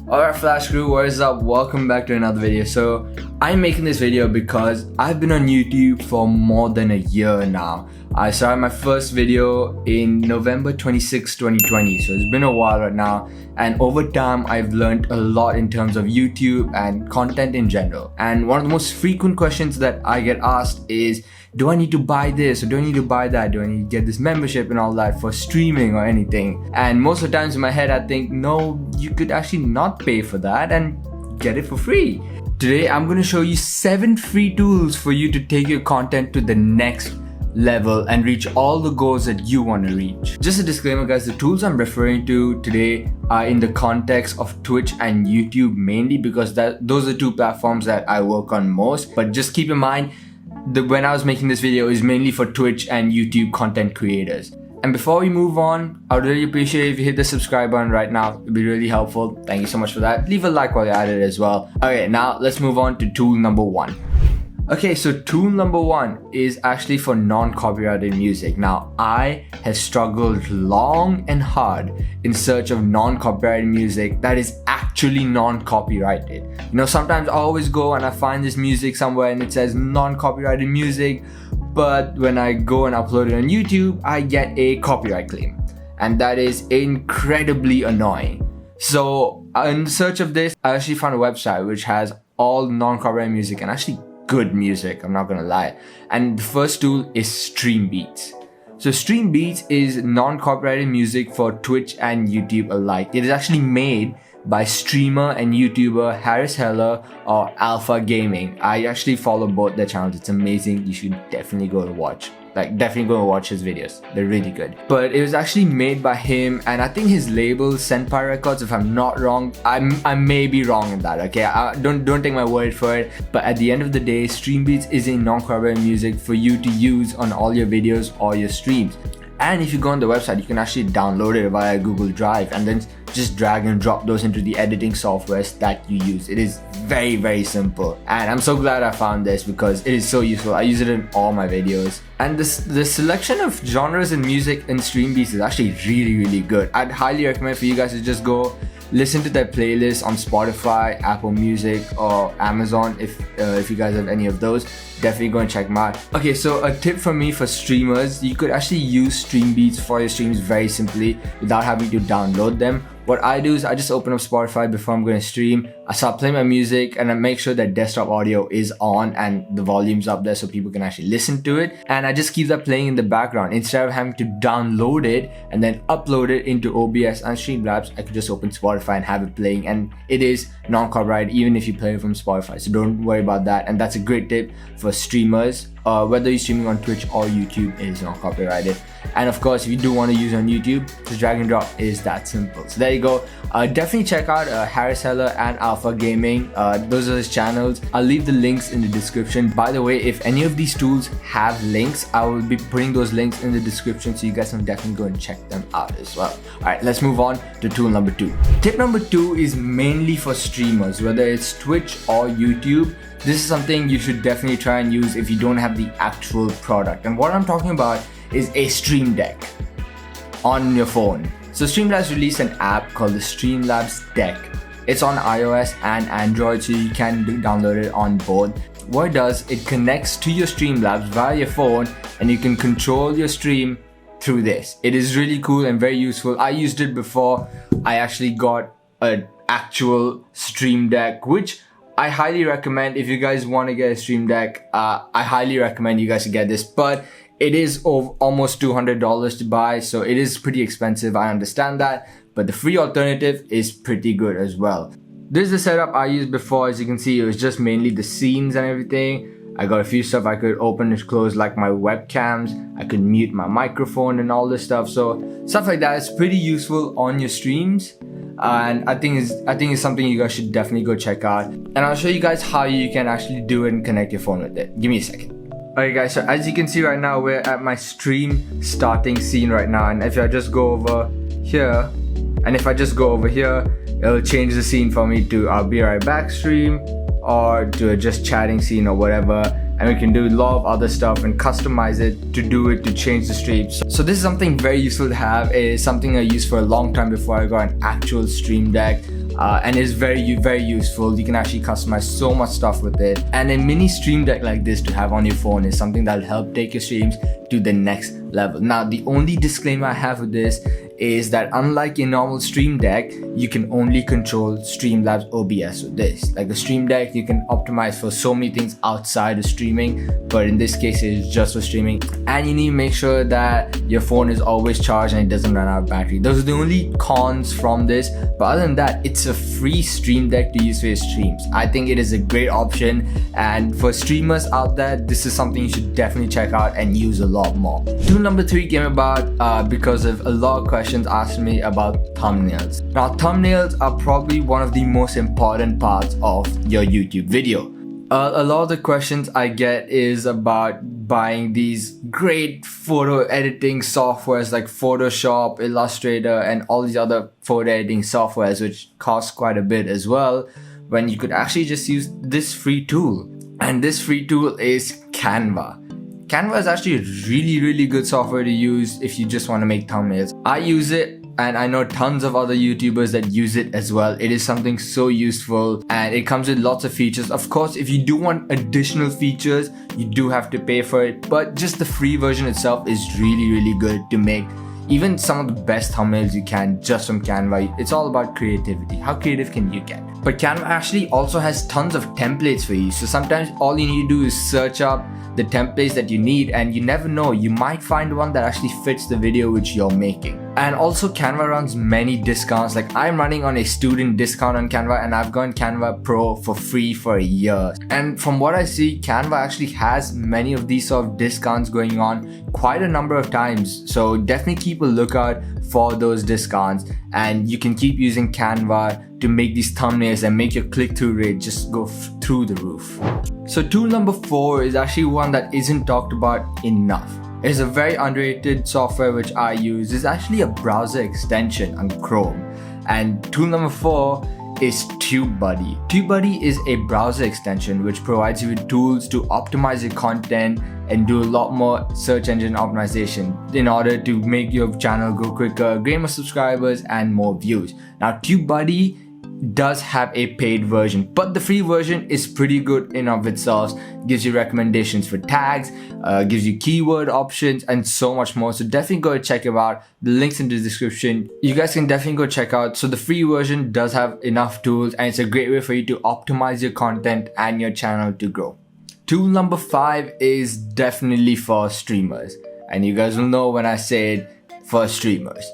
Alright Flash Crew, what is up? Welcome back to another video. So I'm making this video because I've been on YouTube for more than a year now. I started my first video in November 26, 2020, so it's been a while right now, and over time I've learned a lot in terms of YouTube and content in general. And one of the most frequent questions that I get asked is, do I need to buy this or do I need to buy that? Do I need to get this membership and all that for streaming or anything? And most of the times in my head I think, no, you could actually not pay for that and get it for free. Today I'm going to show you 7 free tools for you to take your content to the next level and reach all the goals that you want to reach. Just a disclaimer guys, the tools I'm referring to today are in the context of Twitch and YouTube mainly, because those are 2 platforms that I work on most. But just keep in mind that when I was making this video is mainly for Twitch and YouTube content creators. And before we move on, I would really appreciate if you hit the subscribe button right now. It'd be really helpful. Thank you so much for that. Leave a like while you're at it as well. Okay, now let's move on to tool number 1. Okay, so tool number 1 is actually for non-copyrighted music. Now, I have struggled long and hard in search of non-copyrighted music that is actually non-copyrighted. You know, sometimes I always go and I find this music somewhere and it says non-copyrighted music, but when I go and upload it on YouTube, I get a copyright claim. And that is incredibly annoying. So, in search of this, I actually found a website which has all non-copyrighted music and actually good music, I'm not gonna lie. And the first tool is Streambeats. So Streambeats is non-copyrighted music for Twitch and YouTube alike. It is actually made by streamer and YouTuber Harris Heller or Alpha Gaming. I actually follow both their channels. It's amazing. You should definitely go and watch. Definitely go and watch his videos. They're really good. But it was actually made by him, and I think his label Senpai Records, if I'm not wrong. I may be wrong in that, okay? Don't take my word for it. But at the end of the day, Streambeats is a non-copyrighted music for you to use on all your videos or your streams. And if you go on the website, you can actually download it via Google Drive and then just drag and drop those into the editing softwares that you use. It is very, very simple. And I'm so glad I found this because it is so useful. I use it in all my videos. And the selection of genres and music in Streambeats is actually really, really good. I'd highly recommend for you guys to just go listen to their playlist on Spotify, Apple Music, or Amazon if you guys have any of those. Definitely go and check them out. Okay, so a tip from me for streamers, you could actually use Streambeats for your streams very simply without having to download them. What I do is I just open up Spotify before I'm going to stream. I start playing my music and I make sure that desktop audio is on and the volume's up there so people can actually listen to it. And I just keep that playing in the background. Instead of having to download it and then upload it into OBS and Streamlabs, I could just open Spotify and have it playing. And it is non-copyrighted even if you play it from Spotify. So don't worry about that. And that's a great tip for streamers. Whether you're streaming on Twitch or YouTube, it is not copyrighted. And of course, if you do want to use on YouTube, just drag and drop. It is that simple. So there you go. Definitely check out Harris Heller and Alpha Gaming. Those are his channels. I'll leave the links in the description. By the way, if any of these tools have links, I will be putting those links in the description so you guys can definitely go and check them out as well. Alright, let's move on to tool number 2. Tip number 2 is mainly for streamers, whether it's Twitch or YouTube. This is something you should definitely try and use if you don't have the actual product. And what I'm talking about is a Stream Deck on your phone. So Streamlabs released an app called the Streamlabs Deck. It's on iOS and Android, so you can download it on both. What it does, it connects to your Streamlabs via your phone and you can control your stream through this. It is really cool and very useful. I used it before I actually got an actual Stream Deck, which I highly recommend. If you guys want to get a Stream Deck, I highly recommend you guys to get this, but it is almost $200 to buy, so it is pretty expensive. I understand that, but the free alternative is pretty good as well. This is the setup I used before. As you can see, it was just mainly the scenes and everything. I got a few stuff I could open and close, like my webcams. I could mute my microphone and all this stuff. So stuff like that is pretty useful on your streams. And I think it's something you guys should definitely go check out. And I'll show you guys how you can actually do it and connect your phone with it. Give me a second. Alright guys, so as you can see right now, we're at my stream starting scene right now. And if I just go over here, it'll change the scene for me to I'll be right back stream, or to a just chatting scene or whatever. and we can do a lot of other stuff and customize it to change the streams. So this is something very useful to have. It is something I used for a long time before I got an actual Stream Deck. And it's very useful. You can actually customize so much stuff with it, and a mini Stream Deck like this to have on your phone is something that'll help take your streams to the next level. Now, the only disclaimer I have with this is that unlike a normal Stream Deck, you can only control Streamlabs OBS with this. Like a Stream Deck, you can optimize for so many things outside of streaming, but in this case it's just for streaming. And you need to make sure that your phone is always charged and it doesn't run out of battery. Those are the only cons from this, but other than that, it's a free Stream Deck to use for your streams. I think it is a great option, and for streamers out there, this is something you should definitely check out and use a lot more. Tool number 3 came about because of a lot of questions asked me about thumbnails. Now, thumbnails are probably one of the most important parts of your YouTube video. A lot of the questions I get is about buying these great photo editing softwares like Photoshop, Illustrator, and all these other photo editing softwares, which cost quite a bit as well, when you could actually just use this free tool. And this free tool is Canva. Canva is actually a really good software to use if you just want to make thumbnails. I use it, and I know tons of other YouTubers that use it as well. It is something so useful, and it comes with lots of features. Of course, if you do want additional features, you do have to pay for it, but just the free version itself is really good to make even some of the best thumbnails you can just from Canva. It's all about creativity. How creative can you get? But Canva actually also has tons of templates for you. So sometimes all you need to do is search up the templates that you need, and you never know, you might find one that actually fits the video which you're making. And also Canva runs many discounts. Like I'm running on a student discount on Canva, and I've gotten Canva Pro for free for a year. And from what I see, Canva actually has many of these sort of discounts going on quite a number of times. So definitely keep a lookout for those discounts, and you can keep using Canva to make these thumbnails and make your click-through rate just go through the roof. So tool number 4 is actually one that isn't talked about enough. It's a very underrated software which I use. It's actually a browser extension on Chrome. And tool number 4 is Tubebuddy. Tubebuddy is a browser extension which provides you with tools to optimize your content and do a lot more search engine optimization in order to make your channel go quicker, gain more subscribers, and more views. Now, Tubebuddy does have a paid version, but the free version is pretty good in of itself. Gives you recommendations for tags, gives you keyword options, and so much more. So definitely go check it out. The link's in the description. You guys can definitely go check out. So the free version does have enough tools, and it's a great way for you to optimize your content and your channel to grow. Tool number 5 is definitely for streamers, and you guys will know when I say it, for streamers.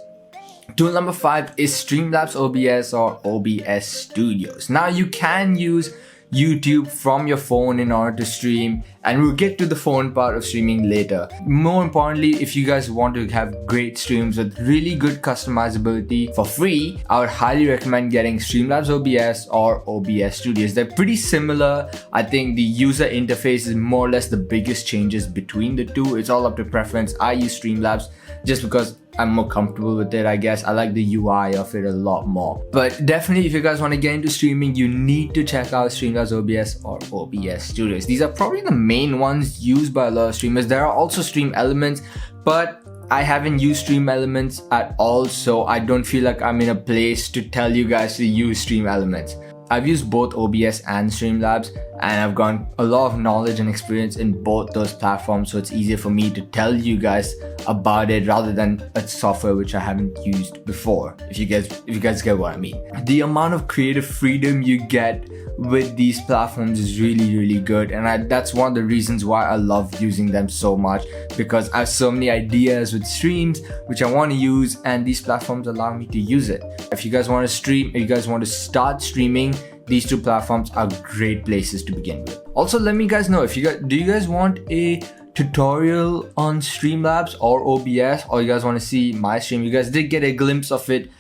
Tool number 5 is Streamlabs OBS or OBS Studios. Now you can use YouTube from your phone in order to stream, and we'll get to the phone part of streaming later. More importantly, if you guys want to have great streams with really good customizability for free, I would highly recommend getting Streamlabs OBS or OBS Studios. They're pretty similar. I think the user interface is more or less the biggest changes between the two. It's all up to preference. I use Streamlabs just because I'm more comfortable with it, I guess. I like the UI of it a lot more. But definitely, if you guys want to get into streaming, you need to check out Streamlabs OBS or OBS Studios. These are probably the main ones used by a lot of streamers. There are also Streamlabs, but I haven't used Streamlabs at all, so I don't feel like I'm in a place to tell you guys to use Streamlabs. I've used both OBS and Streamlabs, and I've gotten a lot of knowledge and experience in both those platforms, so it's easier for me to tell you guys about it rather than a software which I haven't used before, if you guys get what I mean. The amount of creative freedom you get with these platforms is really good, and that's one of the reasons why I love using them so much, because I have so many ideas with streams which I want to use, and these platforms allow me to use it. If you guys want to stream, if you guys want to start streaming, these two platforms are great places to begin with. Also, let me guys know, do you guys want a tutorial on Streamlabs or OBS, or you guys want to see my stream? You guys did get a glimpse of it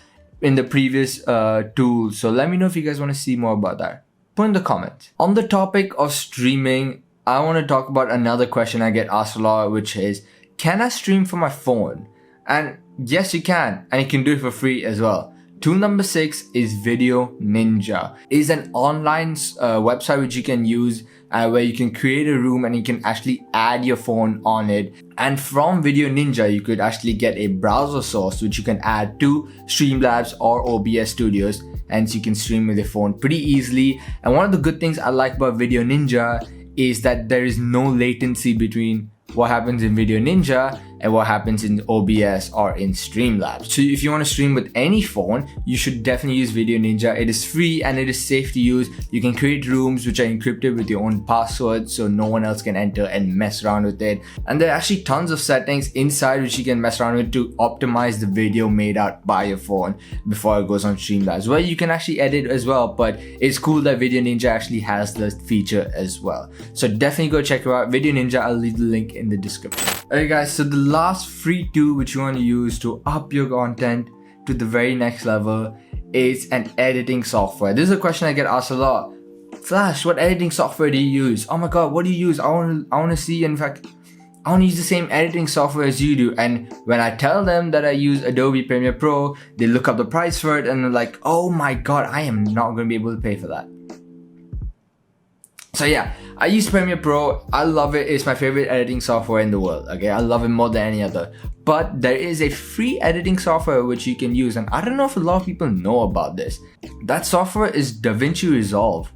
in the previous tool, so let me know if you guys want to see more about that. Put in the comments. On the topic of streaming, I want to talk about another question I get asked a lot, which is, can I stream from my phone? And yes, you can, and you can do it for free as well. Tool number 6 is Vdo.Ninja. It is an online website which you can use where you can create a room and you can actually add your phone on it. And from Vdo.Ninja, you could actually get a browser source which you can add to Streamlabs or OBS Studios, and so you can stream with your phone pretty easily. And one of the good things I like about Vdo.Ninja is that there is no latency between what happens in Vdo.Ninja and what happens in OBS or in Streamlabs. So if you want to stream with any phone, you should definitely use Vdo.Ninja. It is free and it is safe to use. You can create rooms which are encrypted with your own password so no one else can enter and mess around with it. And there are actually tons of settings inside which you can mess around with to optimize the video made out by your phone before it goes on Streamlabs, where you can actually edit as well. But it's cool that Vdo.Ninja actually has this feature as well. So definitely go check it out. Vdo.Ninja, I'll leave the link in the description. Alright guys, so the last free tool which you want to use to up your content to the very next level is an editing software. This is a question I get asked a lot. Flash, what editing software do you use? Oh my god, what do you use? I want to see. In fact, I want to use the same editing software as you do. And when I tell them that I use Adobe Premiere Pro, they look up the price for it and they're like, oh my god, I am not going to be able to pay for that. So yeah, I use Premiere Pro. I love it. It's my favorite editing software in the world. Okay, I love it more than any other. But there is a free editing software which you can use, and I don't know if a lot of people know about this. That software is DaVinci Resolve.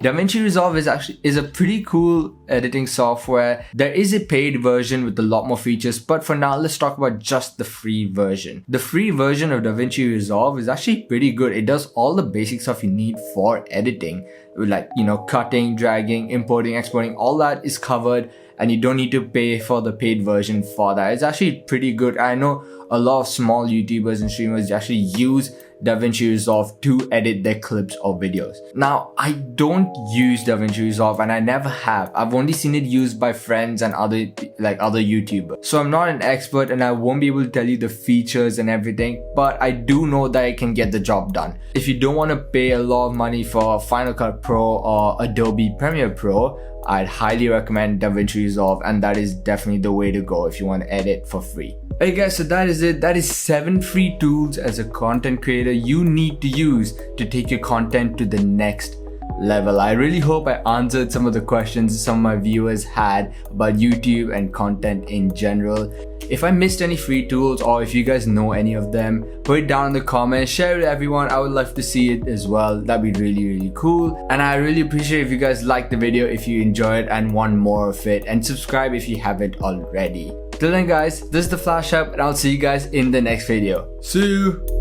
DaVinci Resolve is a pretty cool editing software. There is a paid version with a lot more features, but for now, let's talk about just the free version. The free version of DaVinci Resolve is actually pretty good. It does all the basic stuff you need for editing, like, you know, cutting, dragging, importing, exporting, all that is covered, and you don't need to pay for the paid version for that. It's actually pretty good. I know a lot of small YouTubers and streamers actually use DaVinci Resolve to edit their clips or videos. Now, I don't use DaVinci Resolve and I never have. I've only seen it used by friends and other YouTubers. So I'm not an expert and I won't be able to tell you the features and everything, but I do know that it can get the job done. If you don't want to pay a lot of money for Final Cut Pro or Adobe Premiere Pro, I'd highly recommend DaVinci Resolve, and that is definitely the way to go if you want to edit for free. Hey guys, so that is it. That is 7 free tools as a content creator you need to use to take your content to the next level. I really hope I answered some of the questions some of my viewers had about YouTube and content in general. If I missed any free tools or if you guys know any of them, put it down in the comments, share it with everyone. I would love to see it as well. That'd be really cool. And I really appreciate if you guys liked the video, if you enjoyed and want more of it, and subscribe if you haven't already. Till then guys, this is the Flash Up and I'll see you guys in the next video. See you!